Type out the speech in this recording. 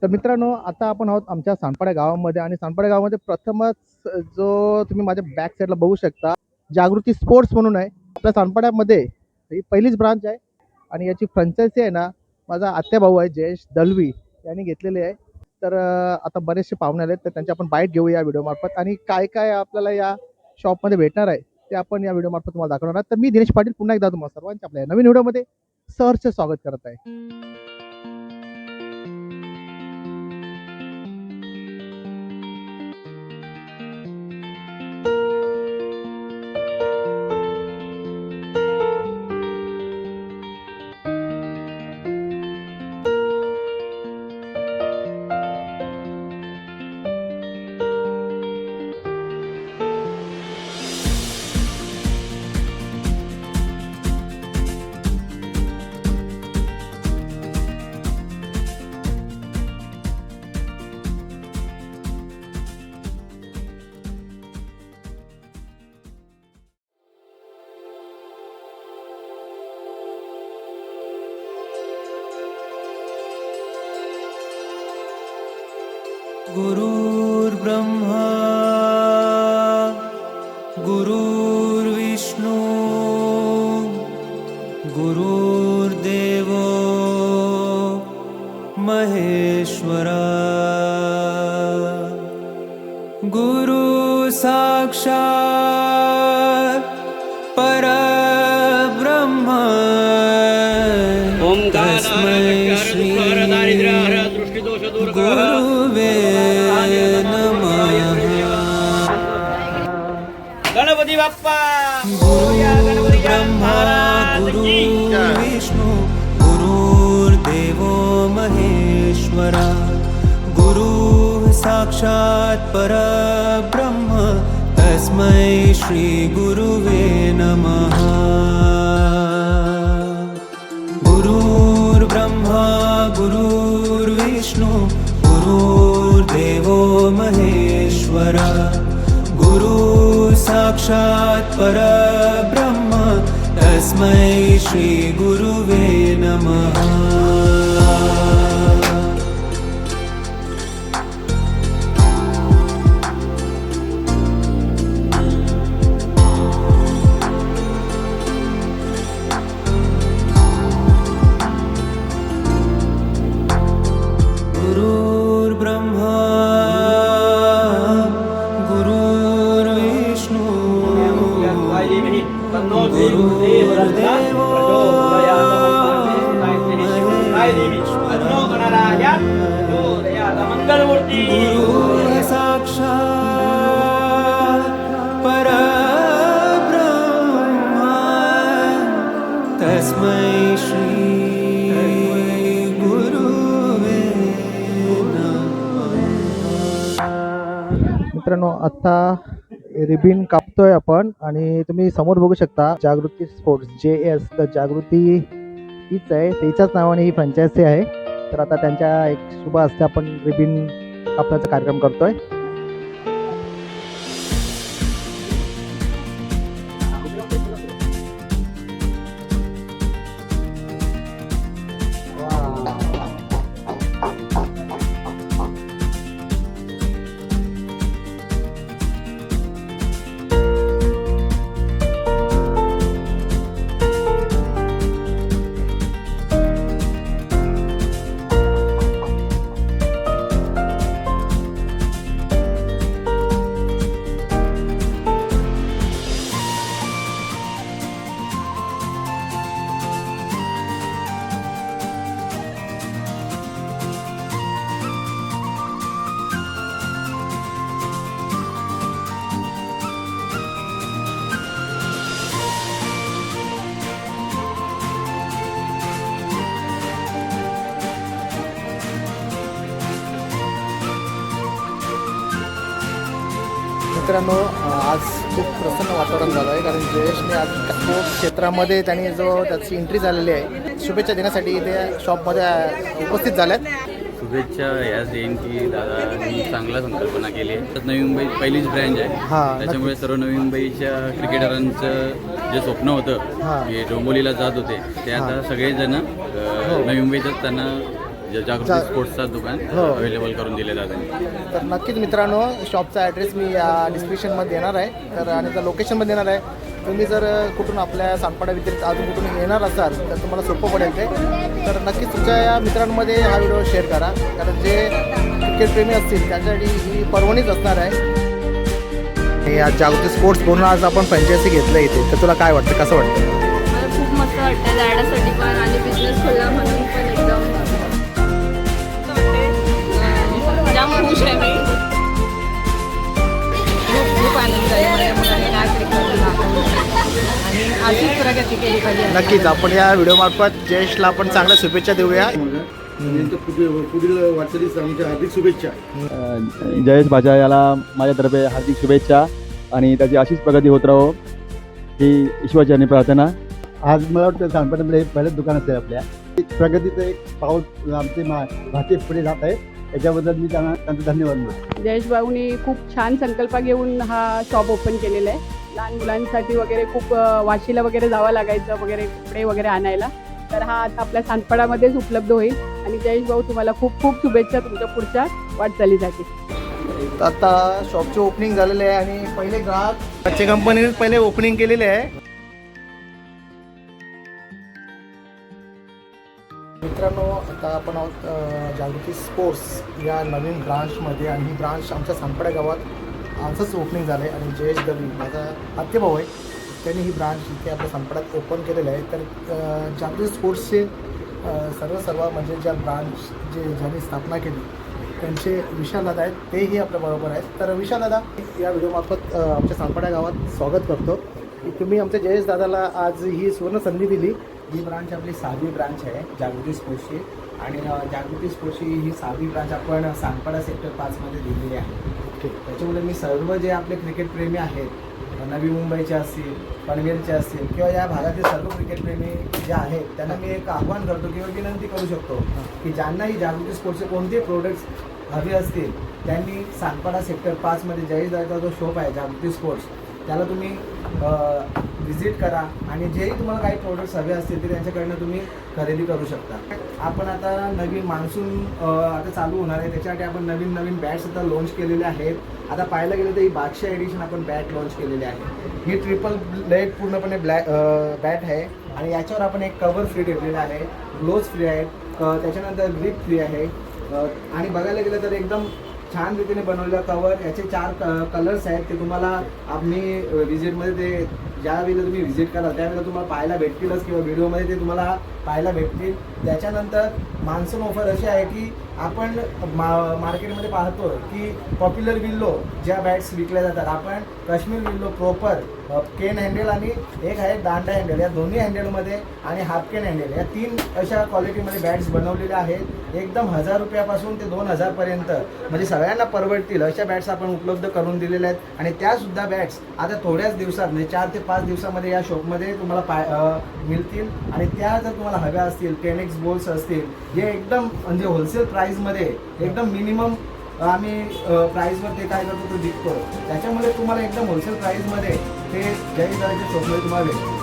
तर मित्रांनो, आता आपण आहोत आमच्या सांडपाडा गावामध्ये आणि सांडपाडा गावामध्ये प्रथमच जो तुम्ही माझ्या बॅक साईडला बघू शकता, जागृती स्पोर्ट्स म्हणून आहे. आपल्या सांडपाड्यामध्ये ही पहिलीच ब्रांच आहे आणि याची फ्रँचायझी आहे ना, माझा आत्या भाऊ आहे जयेश दलवी यांनी घेतलेली आहे. तर आता बरेचसे पाहुणे आलेत, तर त्यांची आपण बाईट घेऊ या व्हिडिओमार्फत आणि काय काय आपल्याला या शॉपमध्ये भेटणार आहे ते आपण या व्हिडिओमार्फत तुम्हाला दाखवणार आहोत. तर मी दिनेश पाटील पुन्हा एकदा तुम्हाला सर्वांच्या आपल्या नवीन व्हिडिओमध्ये सहर्ष स्वागत करत आहे. गुरुर्ब्रह्मा गुरुर्विष्णू गुरुर्देवो महेश्वरा गुरु साक्षात् परब्रह्म तस्मै श्री गुरुवे नमः. गणपती बाप्पा गुरुर्ब्रह्मा गुरुर्विष्णू गुरुर्देवो महेश्वरा गुरुः साक्षात् परब्रह्म तस्मै श्री गुरुवे नमः. गुरुर्ब्रह्मा गुरुर्विष्णू गुरुर्देवो महेश्वरा गुरुः साक्षात् परब्रह्म तस्मै श्री गुरुवे नमः. गुरुर्ब्रह्मा गुरुर्विष्णू गुरुर्देवो गुरुः साक्षात् परब्रह्म तस्मै श्री गुरुवे नमः. मित्रांनो, आता रिबिन कापतोय आपण आणि तुम्ही समोर बघू शकता जागृती स्पोर्ट्स JS. तर जागृती हीच आहे, तिच्याच नावाने ही फ्रँचायझी आहे. तर आता त्यांच्या एक शुभ हस्ते आपण रिबिन कापण्याचा कार्यक्रम करतोय. मित्रांनो, आज खूप प्रसन्न वातावरण झालं आहे कारण जयेशने आज स्पोर्ट्स क्षेत्रामध्ये त्यांनी त्याची एंट्री झालेली आहे. शुभेच्छा देण्यासाठी इथे शॉपमध्ये उपस्थित झाल्यात. शुभेच्छा याच येईन की दादांनी चांगला संकल्पना केली आहे. तर नवी मुंबई पहिलीच ब्रँच आहे, त्याच्यामुळे सर्व नवी मुंबईच्या क्रिकेटरांचं जे स्वप्न होतं की डोंबोलीला जात होते ते आता सगळेजण नवी मुंबईतच त्यांना जागृती स्पोर्ट्सचं दुकान हो. अवेलेबल करून दिले जाते. तर नक्कीच मित्रांनो, शॉपचा ॲड्रेस मी या डिस्क्रिप्शनमध्ये देणार आहे, तर आणि त्या लोकेशनमध्ये देणार आहे. तुम्ही जर कुठून आपल्या सांगपाडा व्यतिरिक्त अजून कुठून येणार असाल तर तुम्हाला सोपं पडेल ते. तर नक्कीच तुमच्या या मित्रांमध्ये हा व्हिडिओ शेअर करा, कारण जे क्रिकेटप्रेमी असतील त्यांच्यासाठी ही पर्वणीच असणार आहे. हे आज जागृती स्पोर्ट्स म्हणून आज आपण फ्रँचायझी घेतलं इथे, तर तुला काय वाटतं, कसं वाटतं? मला खूप मस्त वाटतं जाण्यासाठी पण आणि बिझनेस खोलला म्हणून पण एकदम जाम खुश आहे मी. खूप आनंद आहे माझ्या मुलाने हा क्रिकेट आणि अशीच प्रगती केली पाहिजे. नक्कीच आपण या व्हिडिओमार्फत जयेशला आपण चांगल्या शुभेच्छा देऊया. पुढील वाटचालीस आमच्या हार्दिक शुभेच्छा. जयेश भाजा याला माझ्यातर्फे हार्दिक शुभेच्छा आणि त्याची अशीच प्रगती होत राहो ही ईश्वरचरणी प्रार्थना. आज मला वाटतं सांगपाड्यामध्ये पहिलंच दुकान असेल आपल्या. प्रगतीचं एक पाऊल आमचे भारतीय पुढे जात आहे, याच्याबद्दल मी त्यांचं धन्यवाद देतो. जयेश भाऊनी खूप छान संकल्प घेऊन हा शॉप ओपन केलेला आहे. लहान मुलांसाठी वगैरे खूप वाशीला वगैरे जावं लागायचं वगैरे कपडे वगैरे आणायला, तर हा आता आपल्या सांगपाड्यामध्येच उपलब्ध होईल. आणि जयेश भाऊ तुम्हाला खूप खूप शुभेच्छा तुमच्या पुढच्या वाटचालीसाठी. आता शॉपचे ओपनिंग झालेले आहे आणि पहिले ग्राहक बच्चे कंपनीने पहिले ओपनिंग केलेले आहे. मित्रांनो, आता आपण आहोत जागृती स्पोर्ट्स या नवीन ब्रांचमध्ये, आणि ही ब्रांच आमच्या सांगपाड्या गावात आजच ओपनिंग झालं आहे. आणि जयेश दवी माझा आत्तेभाऊ आहे, त्यांनी ही ब्रांच इथे आपल्या सांगपाड्यात ओपन केलेलं आहे. तर जागृती स्पोर्ट्सचे सर्व म्हणजे ज्या ब्रांच ज्यांनी स्थापना केली त्यांचे विशाल दादा आहेत, तेही आपल्याबरोबर आहेत. तर विशाल दादा, या व्हिडिओमार्फत आमच्या सांगपाड्या गावात स्वागत करतो. तुम्ही आमच्या जयेश दादाला आज ही सुवर्ण संधी दिली. ही ब्रांच आपली 6वी ब्रांच आहे जागृती स्पोर्ट्सची, आणि जागृती स्पोर्ट्सची ही 6वी ब्रांच आपण सांगपाडा सेक्टर 5मध्ये दिलेली आहे. त्याच्यामुळे मी सर्व जे आपले क्रिकेटप्रेमी आहेत, नवी मुंबईचे असतील, पनवेलचे असतील किंवा या भागातील सर्व क्रिकेटप्रेमी जे आहेत त्यांना मी एक आव्हान करतो किंवा विनंती करू शकतो की ज्यांनाही जागृती स्पोर्ट्सचे कोणते प्रोडक्ट्स हवे असतील त्यांनी सांगपाडा सेक्टर 5मध्ये जयेश दादाचा जो शॉप आहे जागृती स्पोर्ट्स, त्याला तुम्ही व्हिजिट करा आणि जेही तुम्हाला काही प्रोडक्ट्स हवे असतील ते त्यांच्याकडनं तुम्ही खरेदी करू शकता. आपण आता नवीन मान्सून आता चालू होणार आहे, त्याच्यासाठी आपण नवीन बॅट्स आता लॉन्च केलेले आहेत. आता पाहायला गेलं तर ही बादशाह एडिशन आपण बॅट लॉन्च केलेली आहे. ही ट्रिपल ब्लेड पूर्णपणे बॅट आहे आणि याच्यावर आपण एक कवर फ्री ठेवलेला आहे, ग्लोव्ज फ्री आहेत, त्याच्यानंतर ग्रिप फ्री आहे. आणि बघायला गेलं तर एकदम छान रीतीने बनवलेला कवर. याचे 4 कलर्स आहेत, ते तुम्हाला आम्ही व्हिजिटमध्ये ते ज्यावेळेला तुम्ही व्हिजिट कराल त्यावेळेला तुम्हाला पाहायला भेटतीलच किंवा व्हिडिओमध्ये ते तुम्हाला पाहायला भेटतील. त्याच्यानंतर मान्सून ऑफर अशी आहे की आपण मार्केटमध्ये पाहतो की पॉप्युलर विल्लो ज्या बॅट्स विकल्या जातात, आपण काश्मीर विल्लो प्रॉपर केन हँडल आणि एक आहे दांडा हँडल, या दोन्ही हँडलमध्ये आणि हाफ केन हँडल या 3 अशा क्वालिटीमध्ये बॅट्स बनवलेल्या आहेत. एकदम 1000 रुपयापासून ते 2000 पर्यंत म्हणजे सगळ्यांना परवडतील अशा बॅट्स आपण उपलब्ध करून दिलेल्या आहेत. आणि त्यासुद्धा बॅट्स आता थोड्याच दिवसात म्हणजे 4 ते 5 दिवसामध्ये या शॉपमध्ये तुम्हाला मिळतील. आणि त्या जर तुम्हाला हव्या असतील, टेनिक्स बॉल्स असतील, जे एकदम म्हणजे होलसेल प्राईजमध्ये एकदम मिनिमम आम्ही प्राईजवर ते काय करतो तो विकतो, त्याच्यामुळे तुम्हाला एकदम होलसेल प्राईजमध्ये ते जयेश दादाच्या शॉपमध्ये तुम्हाला भेटतील.